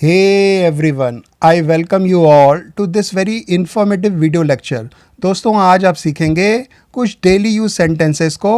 Hey everyone, I welcome you all to this very informative video lecture. दोस्तों आज आप सीखेंगे कुछ डेली यूज सेंटेंसेस को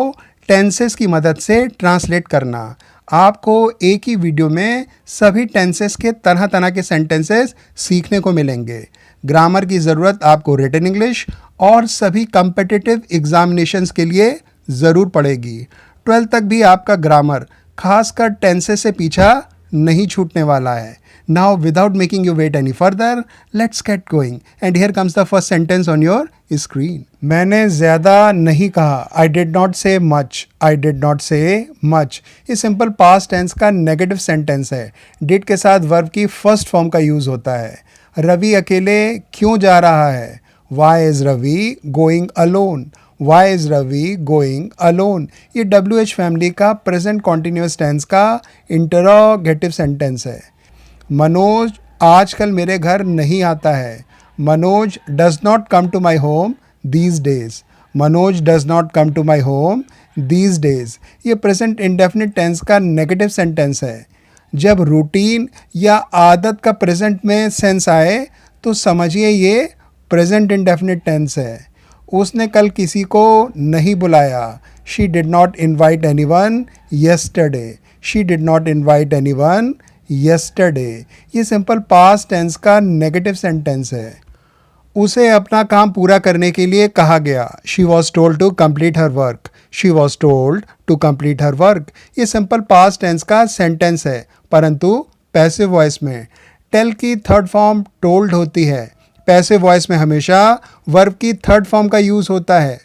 टेंसेस की मदद से ट्रांसलेट करना। आपको एक ही वीडियो में सभी टेंसेस के तरह तरह के सेंटेंसेस सीखने को मिलेंगे। ग्रामर की ज़रूरत आपको रिटन इंग्लिश और सभी कम्पिटिटिव एग्जामिनेशंस के लिए ज़रूर पड़ेगी। 12th तक भी आपका ग्रामर खासकर टेंसेस से पीछा नहीं छूटने वाला है। Now, without making you wait any further, let's get going. And here comes the first sentence on your screen. मैंने ज़्यादा नहीं कहा. I did not say much. I did not say much. ये simple past tense का negative sentence है. Did के साथ verb की first form का use होता है. रवि अकेले क्यों जा रहा है? Why is Ravi going alone? Why is Ravi going alone? ये WH फैमिली का प्रेजेंट कॉन्टिन्यूस टेंस का इंटरोगेटिव सेंटेंस है। मनोज आजकल मेरे घर नहीं आता है। Manoj does not come to my home these days. Manoj does not come to my home these days. ये प्रेजेंट इंडेफिनिट टेंस का नेगेटिव सेंटेंस है। जब रूटीन या आदत का प्रेजेंट में सेंस आए तो समझिए ये प्रेजेंट इंडेफिनिट टेंस है। उसने कल किसी को नहीं बुलाया। She did not invite anyone yesterday. She did not invite anyone yesterday. ये सिंपल पास्ट टेंस का नेगेटिव सेंटेंस है। उसे अपना काम पूरा करने के लिए कहा गया। She was told to complete her work. She was told to complete her work. ये सिंपल पास्ट टेंस का सेंटेंस है परंतु पैसिव वॉइस में। टेल की थर्ड फॉर्म टोल्ड होती है। पैसिव वॉइस में हमेशा वर्ब की थर्ड फॉर्म का यूज़ होता है।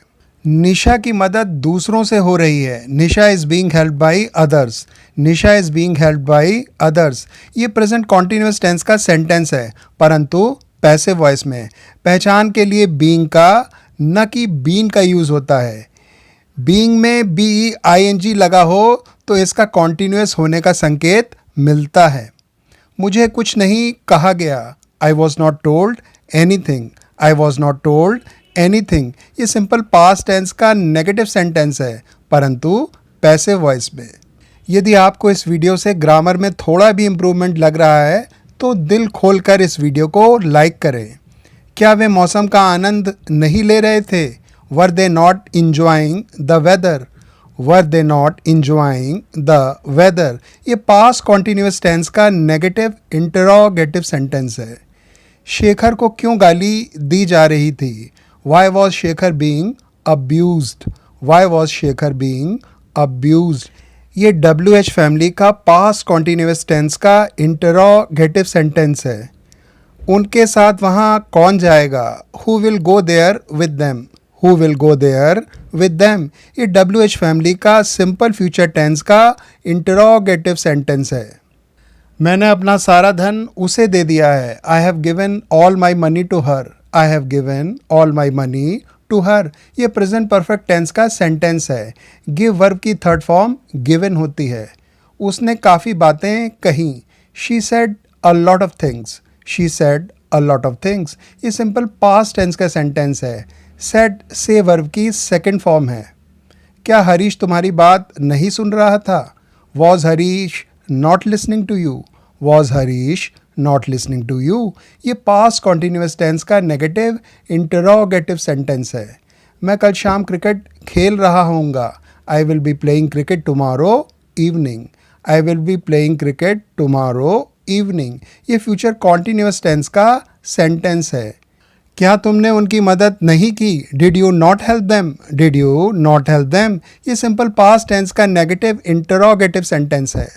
निशा की मदद दूसरों से हो रही है। Nisha is being helped by others. Nisha is being helped by others. ये प्रेजेंट कॉन्टिन्यूस टेंस का सेंटेंस है परंतु पैसिव वॉइस में। पहचान के लिए बीइंग का न कि बीन का यूज़ होता है। बीइंग में BEING लगा हो तो इसका कॉन्टिन्यूस होने का संकेत मिलता है। मुझे कुछ नहीं कहा गया। I was not told anything. I was not told anything. ये सिंपल पास्ट टेंस का नेगेटिव सेंटेंस है परंतु पैसिव वॉइस में। यदि आपको इस वीडियो से ग्रामर में थोड़ा भी इम्प्रूवमेंट लग रहा है तो दिल खोलकर इस वीडियो को लाइक करें। क्या वे मौसम का आनंद नहीं ले रहे थे? Were they not enjoying the weather? Were they not enjoying the weather. ये पास्ट कॉन्टिन्यूस टेंस का नेगेटिव इंटरोगेटिव सेंटेंस है। शेखर को क्यों गाली दी जा रही थी? Why was Shekhar being abused? Why was Shekhar being abused? ये WH फैमिली का पास्ट कॉन्टिन्यूस टेंस का इंटरोगेटिव सेंटेंस है। उनके साथ वहाँ कौन जाएगा? Who will go there with them? Who will go there with them? ये WH फैमिली का सिंपल फ्यूचर टेंस का इंटरोगेटिव सेंटेंस है। मैंने अपना सारा धन उसे दे दिया है। I have given all my money to her. I have given all my money to her. ये प्रेजेंट परफेक्ट टेंस का सेंटेंस है। गिव वर्ब की थर्ड फॉर्म गिवन होती है। उसने काफ़ी बातें कही। She said a lot of things. She said a lot of things. ये सिंपल पास्ट टेंस का सेंटेंस है। said से वर्ब की सेकंड फॉर्म है। क्या हरीश तुम्हारी बात नहीं सुन रहा था? Was Harish not listening to you? Was Harish not listening to you. ये पास्ट कॉन्टिन्यूस टेंस का नेगेटिव इंटरोगेटिव सेंटेंस है। मैं कल शाम क्रिकेट खेल रहा होऊंगा। I will be playing cricket tomorrow evening. I will be playing cricket tomorrow evening. ये फ्यूचर कॉन्टिन्यूस टेंस का सेंटेंस है। क्या तुमने उनकी मदद नहीं की? Did you not help them? Did you not help them. ये सिंपल पास्ट टेंस का नेगेटिव इंटरोगेटिव सेंटेंस है।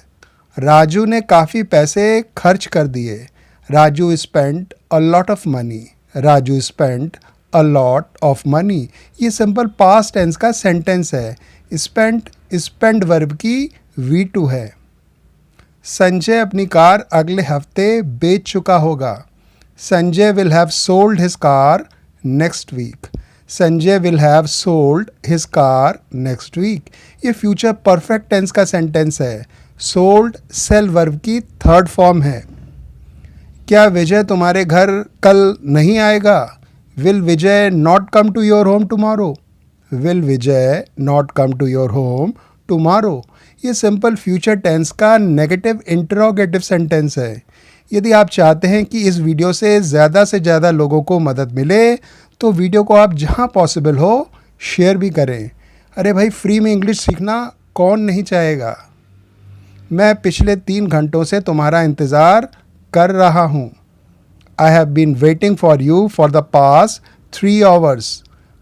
राजू ने काफ़ी पैसे खर्च कर दिए। Raju spent a lot of money. Raju spent a lot of money. ये सिंपल पास्ट टेंस का सेंटेंस है। स्पेंट स्पेंड वर्ब की V2 है। संजय अपनी कार अगले हफ्ते बेच चुका होगा। Sanjay will have sold his car next week. Sanjay will have sold his car next week. ये फ्यूचर परफेक्ट टेंस का सेंटेंस है। सोल्ड सेल वर्ब की थर्ड फॉर्म है। क्या विजय तुम्हारे घर कल नहीं आएगा? Will Vijay not come to your home tomorrow? Will Vijay not come to your home tomorrow. ये सिंपल फ्यूचर टेंस का नेगेटिव इंटरोगेटिव सेंटेंस है। यदि आप चाहते हैं कि इस वीडियो से ज़्यादा लोगों को मदद मिले तो वीडियो को आप जहां पॉसिबल हो शेयर भी करें। अरे भाई, फ्री में इंग्लिश सीखना कौन नहीं चाहेगा। मैं पिछले 3 घंटों से तुम्हारा इंतज़ार कर रहा हूँ। I have been waiting for you for the past 3 hours.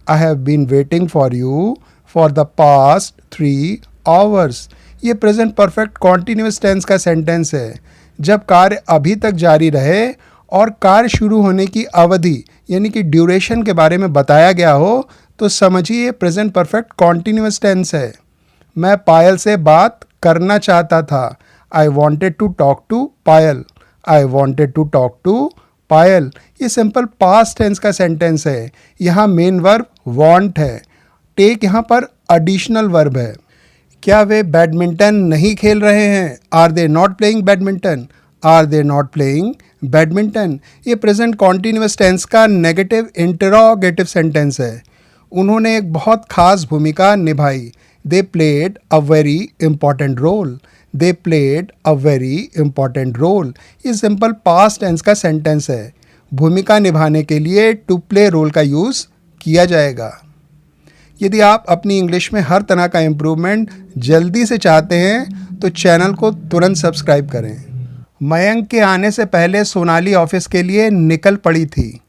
I have been waiting for you for the past 3 hours. ये प्रेजेंट परफेक्ट कॉन्टिन्यूस टेंस का सेंटेंस है। जब कार्य अभी तक जारी रहे और कार्य शुरू होने की अवधि यानी कि ड्यूरेशन के बारे में बताया गया हो तो समझिए प्रेजेंट परफेक्ट कॉन्टिन्यूस टेंस है। मैं पायल से बात करना चाहता था। I wanted to talk to Payal. I wanted to talk to पायल। ये सिंपल पास्ट टेंस का सेंटेंस है। यहाँ मेन वर्ब वांट है। टेक यहाँ पर एडिशनल वर्ब है। क्या वे बैडमिंटन नहीं खेल रहे हैं? Are they not playing badminton? Are they not playing badminton? ये प्रेजेंट कॉन्टिन्यूस टेंस का नेगेटिव इंटरोगेटिव सेंटेंस है। उन्होंने एक बहुत खास भूमिका निभाई। They played a very important role. They played a very important role. ये सिंपल पास्ट टेंस का सेंटेंस है। भूमिका निभाने के लिए टू प्ले रोल का यूज़ किया जाएगा। यदि आप अपनी इंग्लिश में हर तरह का इम्प्रूवमेंट जल्दी से चाहते हैं तो चैनल को तुरंत सब्सक्राइब करें। मयंक के आने से पहले सोनाली ऑफिस के लिए निकल पड़ी थी।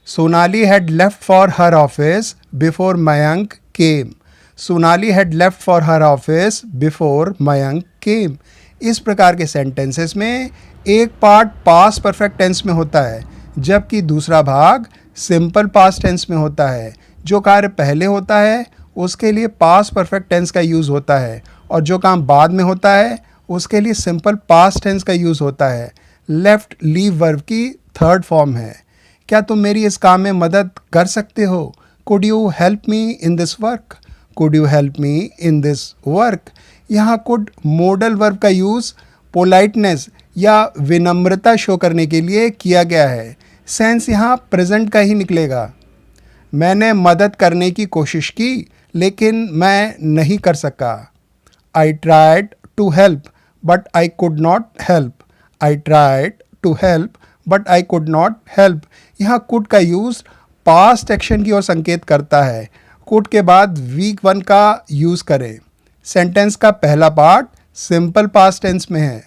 Sonali had left for her office before Mayank came. Sonali had left for her office before Mayank came. इस प्रकार के सेंटेंसेस में एक पार्ट पास्ट परफेक्ट टेंस में होता है जबकि दूसरा भाग सिंपल पास्ट टेंस में होता है। जो कार्य पहले होता है उसके लिए पास्ट परफेक्ट टेंस का यूज़ होता है और जो काम बाद में होता है उसके लिए सिंपल पास्ट टेंस का यूज़ होता है। लेफ्ट लीव वर्ब की थर्ड फॉर्म है। क्या तुम मेरी इस काम में मदद कर सकते हो? Could you help me in this work? Could you help me in this work? यहाँ कुड मॉडल वर्ब का यूज़ पोलाइटनेस या विनम्रता शो करने के लिए किया गया है। सेंस यहाँ प्रेजेंट का ही निकलेगा। मैंने मदद करने की कोशिश की लेकिन मैं नहीं कर सका। I tried to help but I could not help. I tried to help but I could not help. यहाँ कुड का यूज़ पास्ट एक्शन की ओर संकेत करता है। कुड के बाद वीक 1 का यूज़ करें। सेंटेंस का पहला पार्ट सिंपल पास्ट टेंस में है।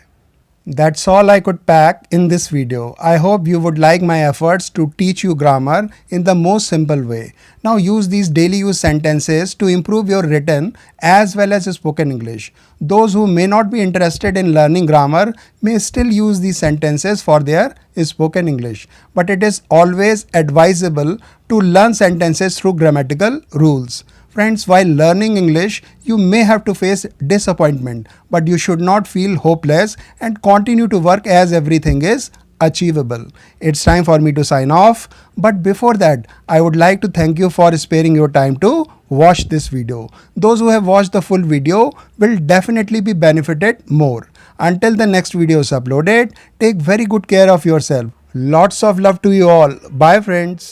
That's all I could pack in this video. I hope you would like my efforts to teach you grammar in the most simple way. Now use these daily use sentences to improve your written as well as spoken English. Those who may not be interested in learning grammar may still use these sentences for their spoken English. But it is always advisable to learn sentences through grammatical rules. Friends, while learning English, you may have to face disappointment, but you should not feel hopeless and continue to work as everything is achievable. It's time for me to sign off, but before that, I would like to thank you for sparing your time to watch this video. Those who have watched the full video will definitely be benefited more. Until the next video is uploaded, take very good care of yourself. Lots of love to you all. Bye friends.